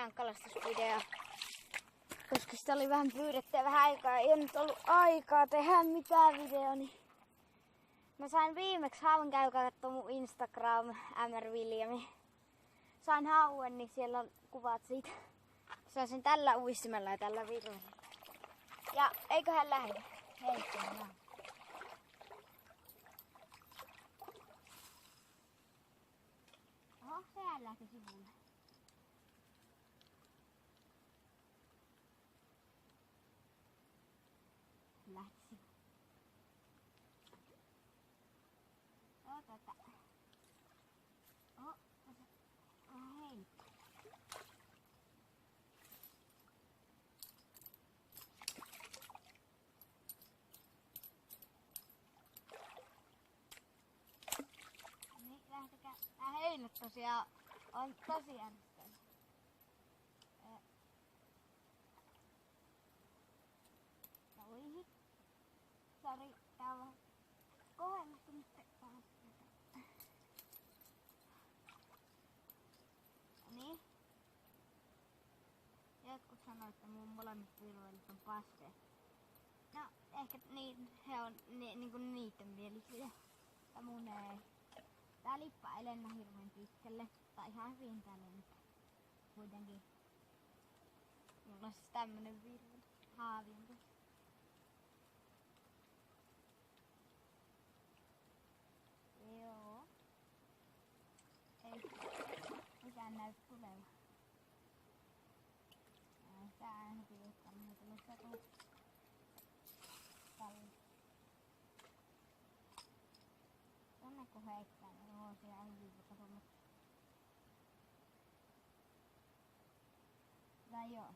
tänään kalastusvideo. Koska sitä oli vähän pyydetty ja vähän aikaa. Ei nyt ollut aikaa tehdä mitään videoa, niin mä sain viimeksi hauen, käykää kattoo mun Instagram, Mr. Viljami. Sain hauen, niin siellä on kuvat siitä. Sain sen tällä uistimella ja tällä virvellä. Ja eiköhän lähde. Heittämään. Oho, sehän lähti sivulle. Lähti sivulle. Oota. Oho, hei. Niin, lähtekää. Tää heinyt tosiaan on tosi järjestelmä. Oihi. Sori, tää on kohennettu nyt taas. Niin. Jotkut sanoo, että mun molemmat virvelit on passe. No, ehkä he on niinku niitten mielisiä. Mutta mun ei. Tää lippa ei lennä hirveän pitkälle. Tai ihan hyvin tää lentää. Kuitenkin. Mulla on siis tämmönen virve. Haaviin. Joo. Ei mikään näy tulevan. Tää ainakin jotka on tulossa tuolla. Tonne kun heittää, niin on siellä hyvin kasvamassa. Tai joo.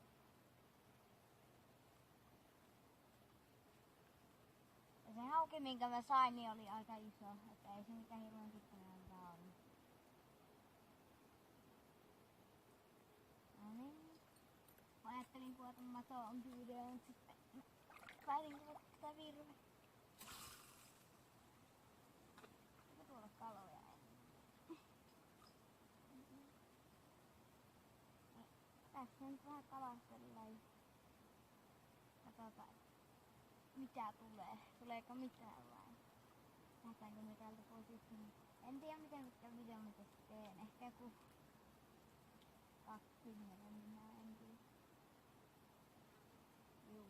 Ja se hauki minkä mä sain, niin oli aika iso. Että ei se mikään hirveän pitkäinen ollut. No niin. Mä ajattelin kuvata maton videoon sitten. Päätin kuvata tätä virve. Eikö tuolla kaloja enää? Tässä nyt vähän kalastellaan. Katsotaan mitä tulee. Tuleeko mitään vai? Lähdetäänkö me täältä pois yksin? En tiedä miten pitkä video mä tästä teen. Ehkä joku 20 minä en tiedä. Juu.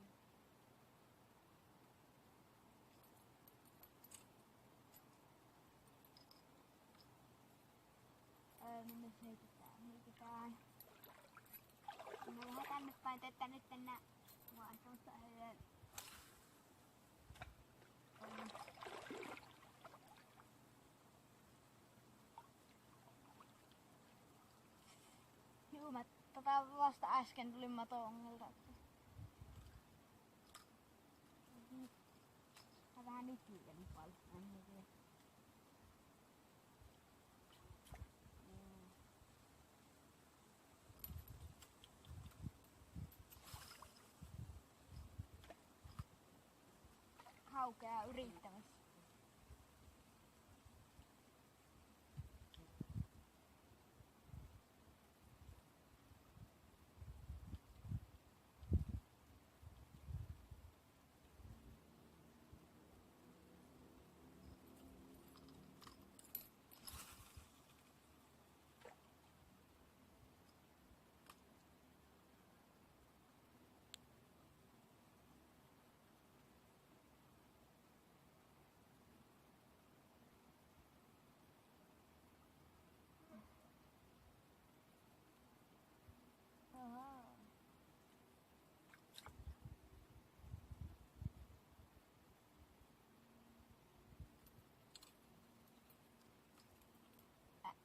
Minne heitetään. Minä vähän tänne päin, että nyt nää vaan tuossa yön. Juu, mä vasta äsken tulin mato-ongelta. Mä vähän nykyinen paljon. Haukea yrittämässä.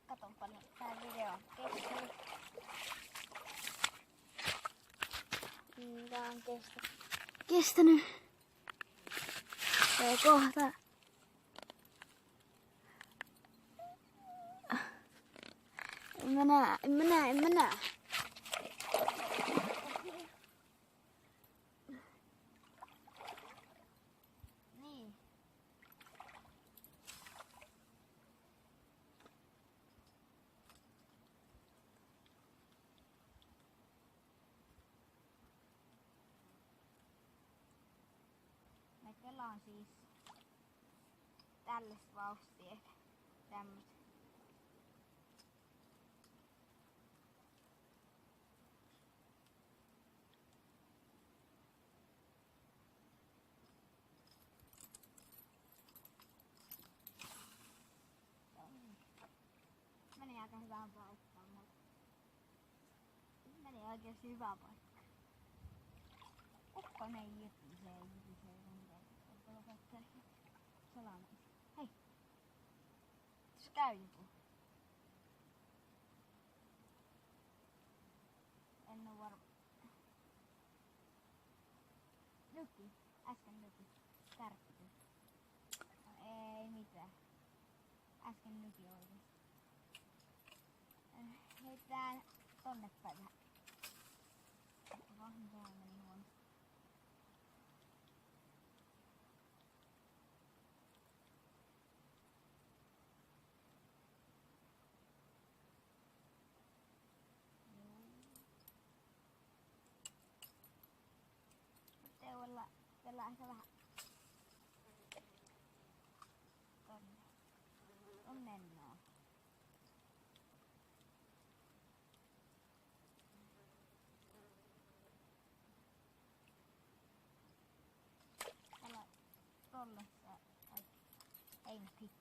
Katonpa nyt tää video on kestänyt. Tää on kestänyt. Se kohta. En mä näe. Niin. on siis tällaista vauhtia. Tämmöset. Meni aika hyvään paikkaan, mutta meni oikeesti hyvään paikkaan. Ukkonen jytisee. Salainen. Hei! Tässä käy joku. En oo varma. Nyki. Äsken nyki. Kärppy. No ei mitään. Äsken nyki oikeesti. Heitetään tonne päin vähän. Vahvaa meni huono. Tällä ehkä vähän tonne noin. Tällä tolle ei nyt pitää.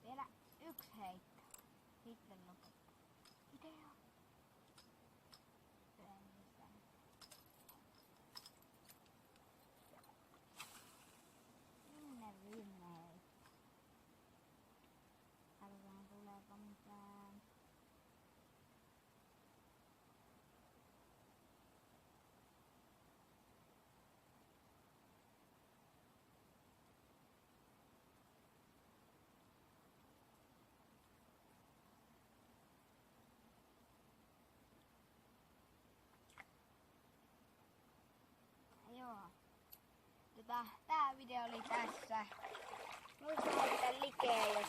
Vielä yksi heitto. Sitten lopettaa. Video. Sinne viimeinen heitto. Katsotaan tuleeko mitään. Joo. Tää video oli tässä. Muista heittää likeelle